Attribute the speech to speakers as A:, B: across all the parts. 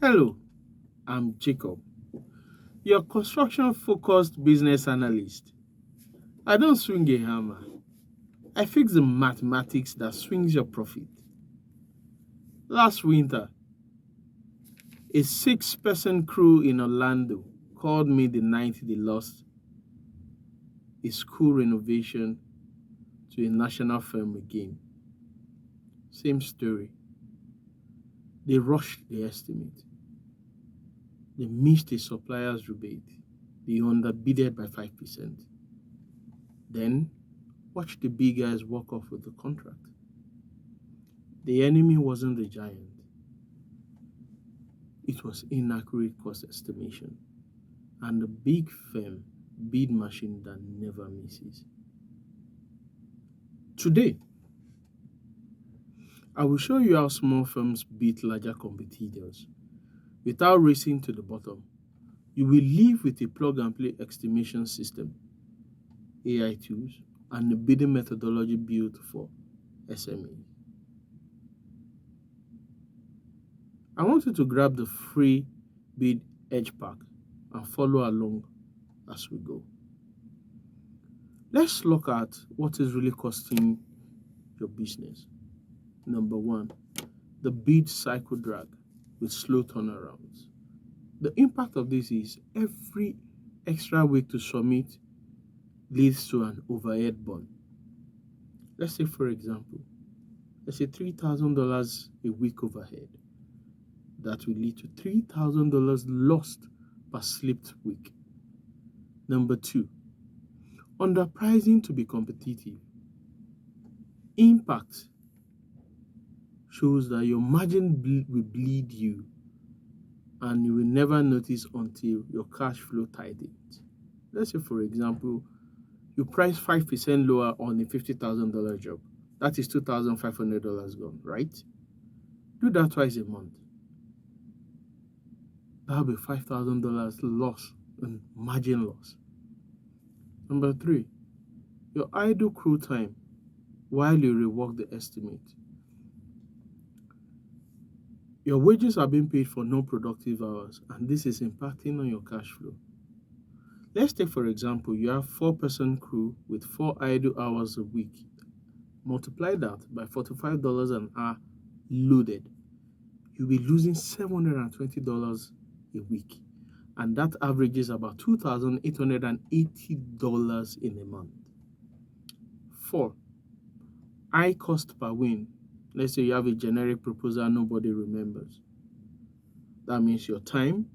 A: Hello, I'm Jacob, your construction focused business analyst. I don't swing a hammer, I fix the mathematics that swings your profit. Last winter, a 6-person crew in Orlando called me the night they lost a school renovation to a national firm again. Same story. They rushed the estimate. They missed a supplier's rebate. They underbidded by 5%. Then, watch the big guys walk off with the contract. The enemy wasn't the giant, it was inaccurate cost estimation and the big firm bid machine that never misses. Today, I will show you how small firms beat larger competitors without racing to the bottom. You will live with a plug and play estimation system, AI tools, and a bidding methodology built for SME. I want you to grab the free bid edge pack and follow along as we go. Let's look at what is really costing your business. Number one, the bid cycle drag with slow turnarounds. The impact of this is every extra week to submit leads to an overhead burn. Let's say, for example, let's say $3,000 a week overhead. That will lead to $3,000 lost per slipped week. Number two, underpricing to be competitive. Impact shows that your margin will bleed you and you will never notice until your cash flow tightens. Let's say, for example, you price 5% lower on a $50,000 job. That is $2,500 gone, right? Do that twice a month. That'll be $5,000 loss and margin loss. Number three, your idle crew time while you rework the estimate. Your wages are being paid for non-productive hours, and this is impacting on your cash flow. Let's take, for example, you have 4-person crew with 4 idle hours a week. Multiply that by $45 an hour loaded. You'll be losing $720 a week, and that averages about $2,880 in a month. 4, high cost per win. Let's say you have a generic proposal nobody remembers. That means your time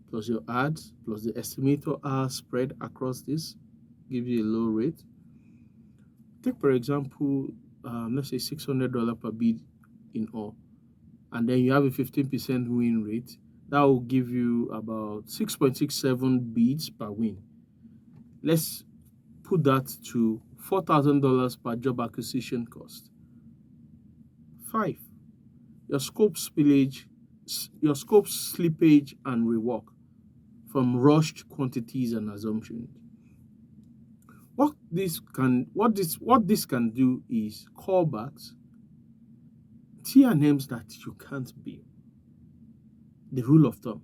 A: plus your ads plus the estimator hours spread across this gives you a low rate. Take, for example, let's say $600 per bid in all, and then you have a 15% win rate. That will give you about 6.67 bids per win. Let's put that to $4,000 per job acquisition cost. 5, your scope slippage and rework from rushed quantities and assumptions. What this can do is callbacks, T&Ms that you can't bill. The rule of thumb: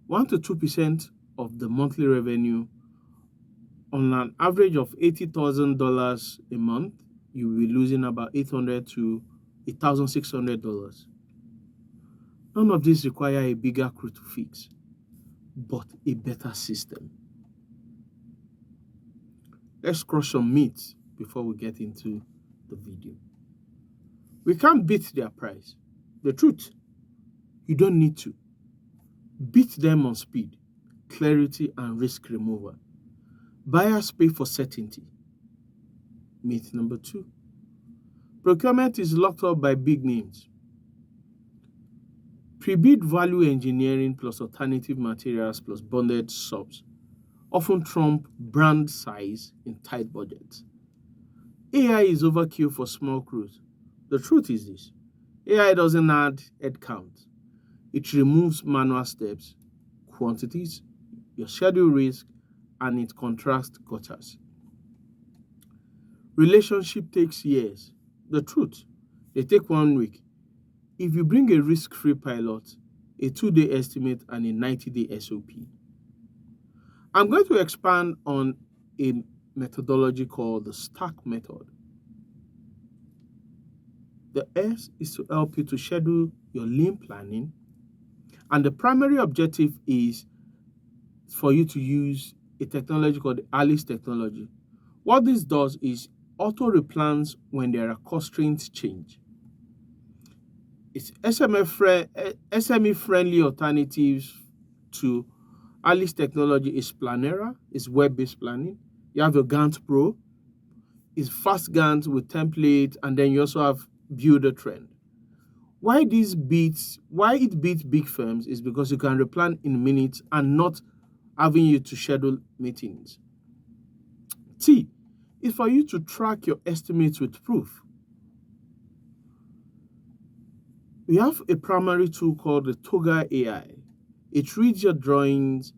A: 1 to 2% of the monthly revenue on an average of $80,000 a month, you will be losing about $800 to $1,600. None of this require a bigger crew to fix, but a better system. Let's crush some myths before we get into the video. We can't beat their price. The truth, you don't need to. Beat them on speed, clarity, and risk removal. Buyers pay for certainty. Myth number 2. Procurement is locked up by big names. Pre-bid value engineering plus alternative materials plus bonded subs often trump brand size in tight budgets. AI is overkill for small crews. The truth is this: AI doesn't add headcount. It removes manual steps, quantities, your schedule risk, and it contrasts quotas. Relationship takes years. The truth, they take 1 week. If you bring a risk-free pilot, a 2-day estimate, and a 90-day SOP. I'm going to expand on a methodology called the STARK method. The S is to help you to schedule your lean planning, and the primary objective is for you to use a technology called the Alice technology. What this does is auto replans when there are constraints change. It's SME friendly alternatives to Alice technology is Planera, is web-based planning. You have your Gantt Pro, is fast Gantt with template, and then you also have Builder Trend. Why it beats big firms is because you can replan in minutes and not having you to schedule meetings. T is for you to track your estimates with proof. We have a primary tool called the Toga AI. It reads your drawings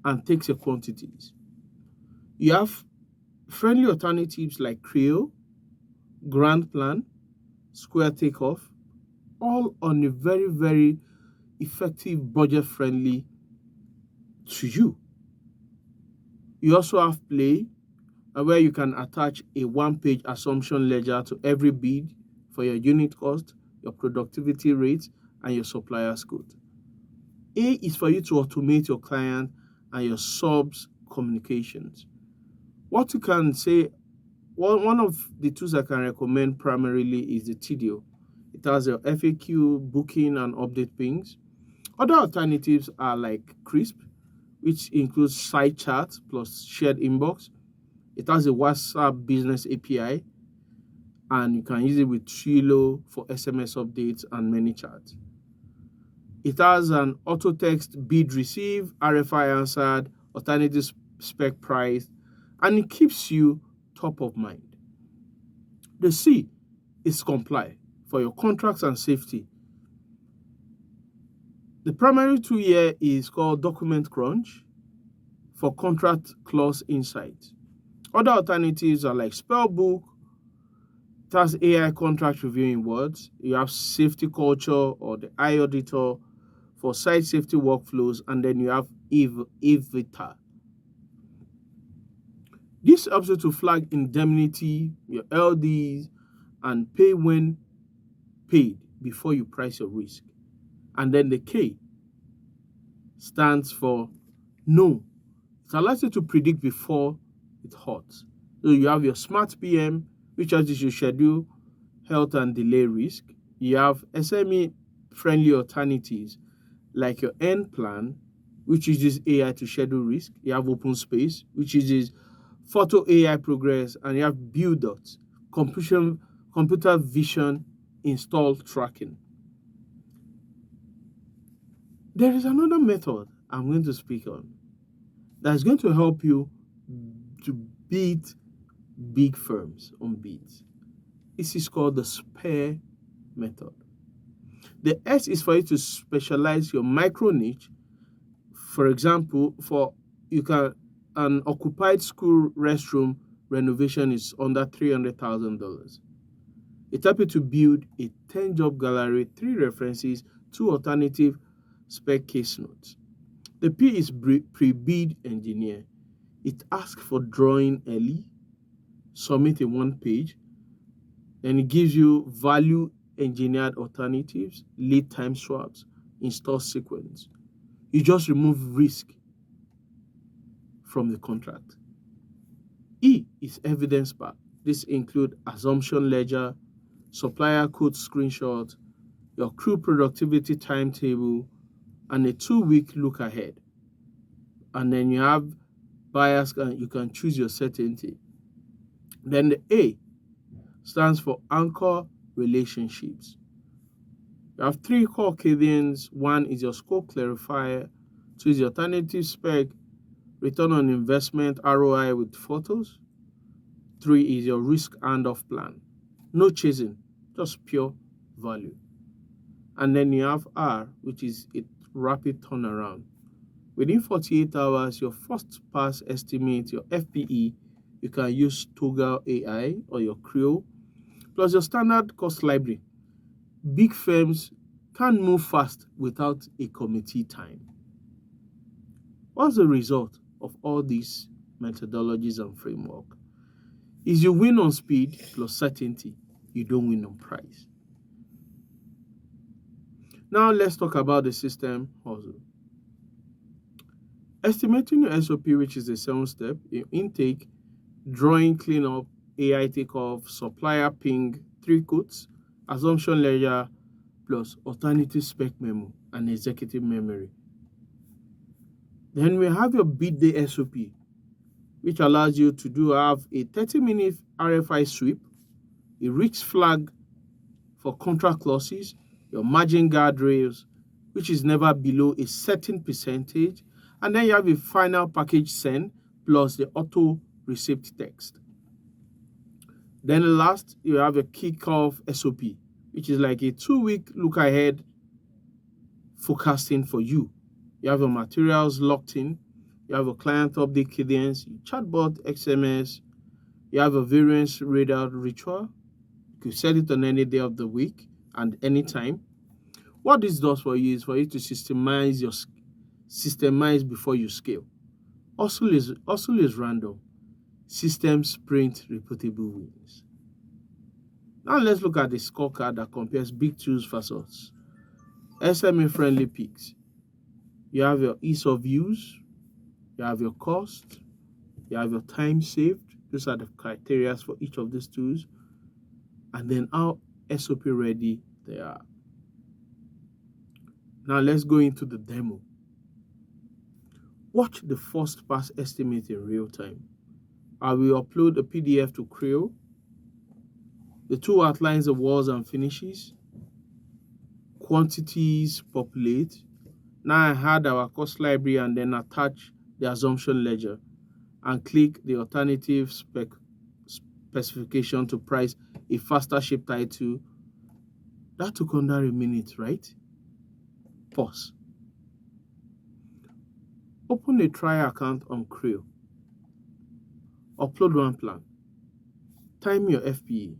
A: and takes your quantities. You have friendly alternatives like Creo, Grand Plan, Square Takeoff, all on a very, very effective, budget-friendly to you. You also have Play, where you can attach a one-page assumption ledger to every bid for your unit cost, your productivity rate, and your supplier's code. A is for you to automate your client and your subs communications. What you can say, one of the tools I can recommend primarily is the TDO. It has your FAQ, booking, and update pings. Other alternatives are like Crisp, which includes side chat plus shared inbox. It has a WhatsApp business API, and you can use it with Trello for SMS updates and ManyChat. It has an auto text bid receive, RFI answered, alternative spec price, and it keeps you top of mind. The C is Comply for your contracts and safety. The primary tool here is called Document Crunch for contract clause insight. Other alternatives are like Spellbook. It has AI contract reviewing words. You have Safety Culture or the Eye Auditor for site safety workflows, and then you have Evita. This helps you to flag indemnity, your LDs, and pay when paid before you price your risk. And then the K stands for no. It allows you to predict before it hurts. So you have your Smart PM, which helps you schedule health and delay risk. You have SME-friendly alternatives like your End Plan, which uses AI to schedule risk. You have Open Space, which uses photo AI progress, and you have Build.Dot, computer vision install tracking. There is another method I'm going to speak on that's going to help you to beat big firms on bids. This is called the SPARE method. The S is for you to specialize your micro niche. For example, an occupied school restroom renovation is under $300,000. It helps you to build a 10-job gallery, 3 references, 2 alternative spec case notes. The P is pre-bid engineer. It asks for drawing early, submit a 1-page, and it gives you value engineered alternatives, lead time swaps, install sequence. You just remove risk from the contract. E is evidence part. This includes assumption ledger, supplier code screenshot, your crew productivity timetable, and a 2-week look ahead. And then you have bias, and you can choose your certainty. Then the A stands for anchor relationships. You have 3 core cadence. 1 is your scope clarifier. 2 is your alternative spec, return on investment, ROI with photos. 3 is your risk handoff plan. No chasing, just pure value. And then you have R, which is a rapid turnaround. Within 48 hours, your first pass estimate, your FPE, you can use Toga AI or your Creo, plus your standard cost library. Big firms can't move fast without a committee time. What's the result of all these methodologies and framework? Is you win on speed plus certainty, you don't win on price. Now let's talk about the system hustle. Estimating your SOP, which is the 7-step, your intake, drawing cleanup, AI takeoff, supplier ping, 3 quotes, assumption ledger, plus alternative spec memo and executive memory. Then we have your bid day SOP, which allows you to have a 30-minute RFI sweep, a risk flag for contract clauses, your margin guardrails, which is never below a certain percentage, and then you have a final package send plus the auto receipt text. Then last, you have a kickoff SOP, which is like a 2-week look ahead forecasting for you. You have your materials locked in, you have a client update cadence, chatbot XMS, you have a variance radar ritual. You could set it on any day of the week and any time. What this does for you is for you to systemize before you scale. Also is random. System sprint repeatable wins. Now let's look at the scorecard that compares big tools versus SME friendly picks. You have your ease of use, you have your cost, you have your time saved. Those are the criteria for each of these tools. And then how SOP ready they are. Now let's go into the demo. Watch the first pass estimate in real time. I will upload a PDF to Creo. The tool outlines the walls and finishes. Quantities populate. Now I add our cost library and then attach the assumption ledger and click the alternative specification to price a faster shape title. That took under a minute, right? Pause. Open a trial account on Creo. Upload one plan. Time your FPE.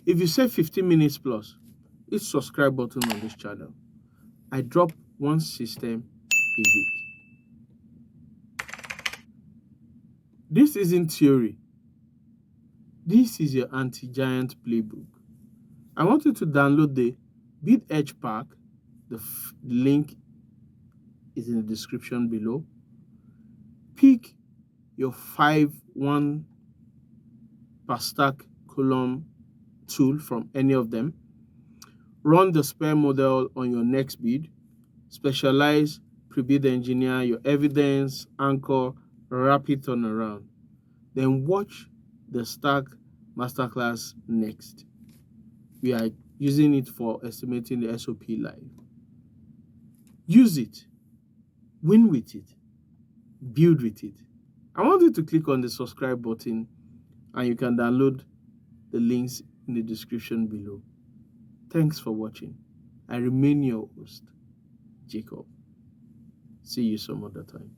A: If you say 15 minutes plus, hit subscribe button on this channel. I drop one system a week. This isn't theory. This is your anti-giant playbook. I want you to download the Bid Edge pack. The link is in the description below. Pick your 5-1 per stack column tool from any of them. Run the spare model on your next bid. Specialize, pre-bid engineer your evidence, anchor, rapid turnaround. Then watch the stack masterclass next. We are using it for estimating the SOP live. Use it, win with it, build with it. I want you to click on the subscribe button and you can download the links in the description below. Thanks for watching. I remain your host, Jacob. See you some other time.